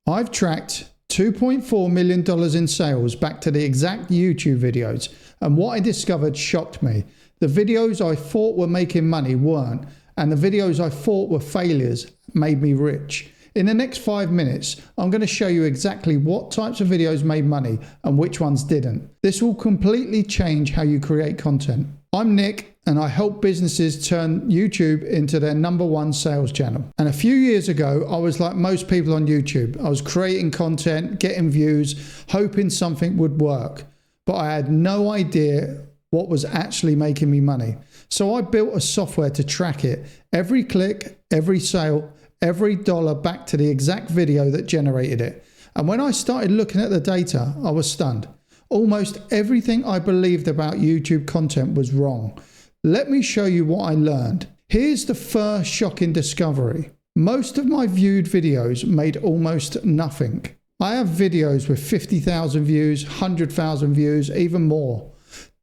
I've tracked $2.4 million in sales back to the exact YouTube videos, and what I discovered shocked me. The videos I thought were making money weren't, and the videos I thought were failures made me rich. In the next 5 minutes, I'm going to show you exactly what types of videos made money and which ones didn't. This will completely change how you create content. I'm Nick, and I help businesses turn YouTube into their #1 sales channel. And a few years ago, I was like most people on YouTube. I was creating content, getting views, hoping something would work. But I had no idea what was actually making me money. So I built a software to track it. Every click, every sale, every dollar back to the exact video that generated it. And when I started looking at the data, I was stunned. Almost everything I believed about YouTube content was wrong. Let me show you what I learned. Here's the first shocking discovery. Most of my viewed videos made almost nothing. I have videos with 50,000 views, 100,000 views, even more.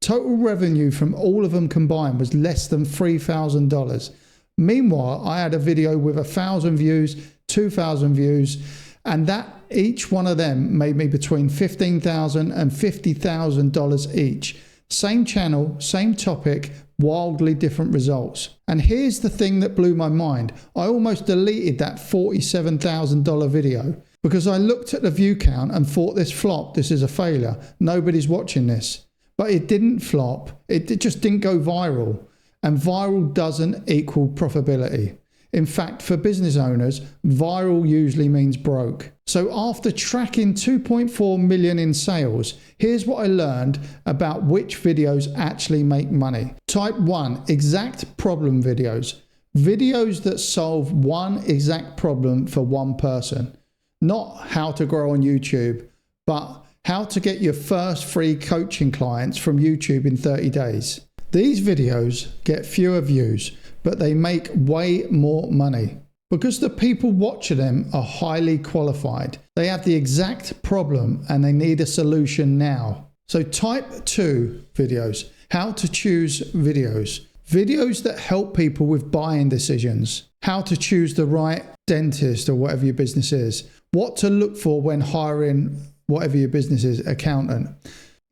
Total revenue from all of them combined was less than $3,000. Meanwhile, I had a video with 1,000 views, 2,000 views, and that each one of them made me between $15,000 and $50,000 each. Same channel, same topic, wildly different results. And here's the thing that blew my mind. I almost deleted that $47,000 video because I looked at the view count and thought this flopped, this is a failure, nobody's watching this. But it didn't flop, it just didn't go viral. And viral doesn't equal profitability. In fact, for business owners, viral usually means broke. So after tracking 2.4 million in sales, here's what I learned about which videos actually make money. Type 1, exact problem videos. Videos that solve one exact problem for one person. Not how to grow on YouTube, but how to get your first free coaching clients from YouTube in 30 days. These videos get fewer views, but they make way more money because the people watching them are highly qualified. They have the exact problem and they need a solution now. So type 2 videos, how to choose videos. Videos that help people with buying decisions, how to choose the right dentist or whatever your business is, what to look for when hiring whatever your business is, accountant.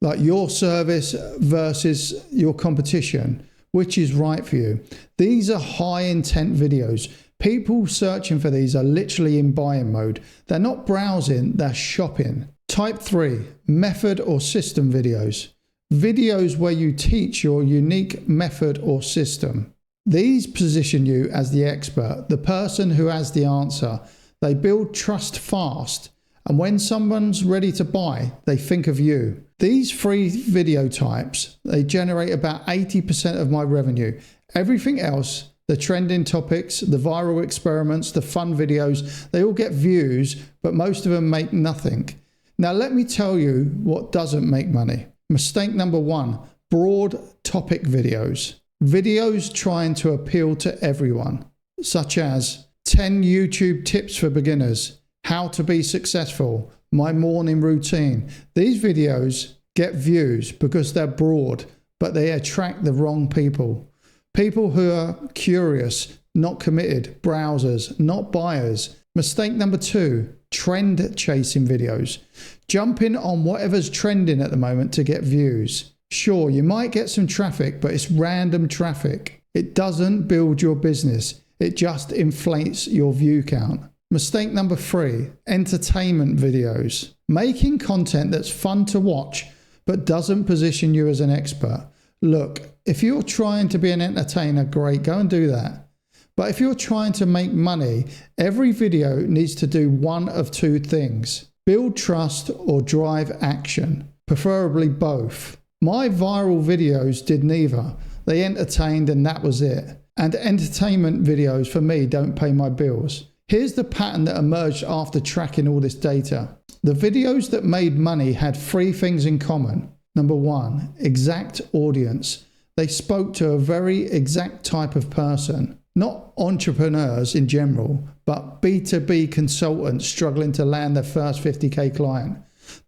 Like your service versus your competition, which is right for you. These are high intent videos. People searching for these are literally in buying mode. They're not browsing, they're shopping. Type 3, method or system videos. Videos where you teach your unique method or system. These position you as the expert, the person who has the answer. They build trust fast. And when someone's ready to buy, they think of you. These 3 video types, they generate about 80% of my revenue. Everything else, the trending topics, the viral experiments, the fun videos, they all get views, but most of them make nothing. Now let me tell you what doesn't make money. Mistake number 1, broad topic videos. Videos trying to appeal to everyone, such as 10 YouTube tips for beginners, how to be successful, my morning routine. These videos get views because they're broad, but they attract the wrong people. People who are curious, not committed, browsers, not buyers. Mistake number 2, trend chasing videos. Jumping on whatever's trending at the moment to get views. Sure, you might get some traffic, but it's random traffic. It doesn't build your business. It just inflates your view count. Mistake number 3, entertainment videos. Making content that's fun to watch, but doesn't position you as an expert. Look, if you're trying to be an entertainer, great, go and do that. But if you're trying to make money, every video needs to do one of 2 things. Build trust or drive action, preferably both. My viral videos did neither. They entertained and that was it. And entertainment videos for me don't pay my bills. Here's the pattern that emerged after tracking all this data. The videos that made money had 3 things in common. Number 1, exact audience. They spoke to a very exact type of person. Not entrepreneurs in general, but B2B consultants struggling to land their first 50k client.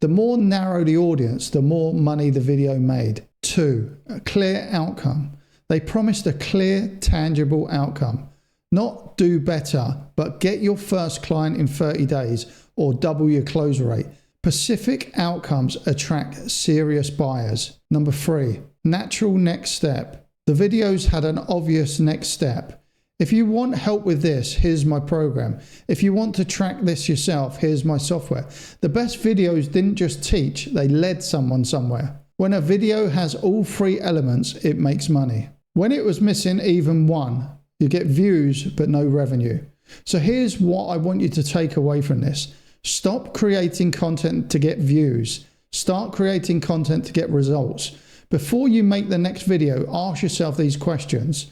The more narrow the audience, the more money the video made. 2, a clear outcome. They promised a clear, tangible outcome. Not do better, but get your first client in 30 days or double your close rate. Specific outcomes attract serious buyers. Number 3, natural next step. The videos had an obvious next step. If you want help with this, here's my program. If you want to track this yourself, here's my software. The best videos didn't just teach, they led someone somewhere. When a video has all 3 elements, it makes money. When it was missing even one, you get views but no revenue. So here's what I want you to take away from this. Stop creating content to get views. Start creating content to get results. Before you make the next video, ask yourself these questions.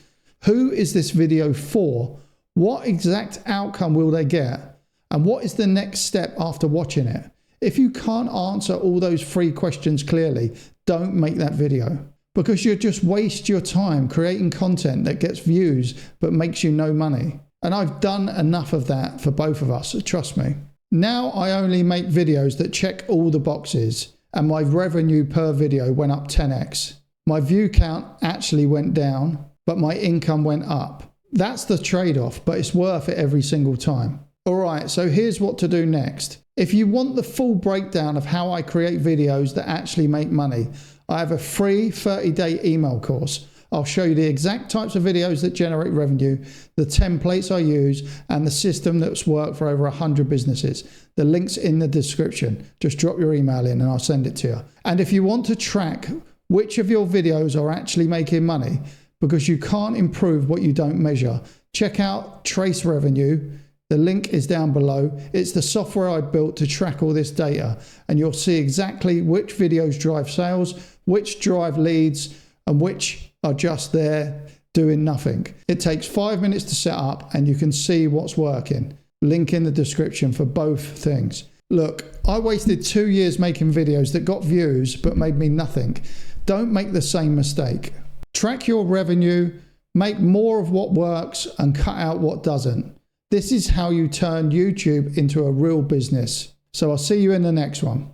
Who is this video for? What exact outcome will they get? And what is the next step after watching it? If you can't answer all those 3 questions clearly, don't make that video, because you'll just waste your time creating content that gets views but makes you no money. And I've done enough of that for both of us, trust me. Now I only make videos that check all the boxes, and my revenue per video went up 10x. My view count actually went down, but my income went up. That's the trade-off, but it's worth it every single time. Alright, so here's what to do next. If you want the full breakdown of how I create videos that actually make money, I have a free 30-day email course. I'll show you the exact types of videos that generate revenue, the templates I use, and the system that's worked for over 100 businesses. The link's in the description. Just drop your email in and I'll send it to you. And if you want to track which of your videos are actually making money, because you can't improve what you don't measure, check out Trace Revenue. The link is down below. It's the software I built to track all this data, and you'll see exactly which videos drive sales, which drive leads, and which are just there doing nothing. It takes 5 minutes to set up, and you can see what's working. Link in the description for both things. Look, I wasted 2 years making videos that got views but made me nothing. Don't make the same mistake. Track your revenue, make more of what works and cut out what doesn't. This is how you turn YouTube into a real business. So I'll see you in the next one.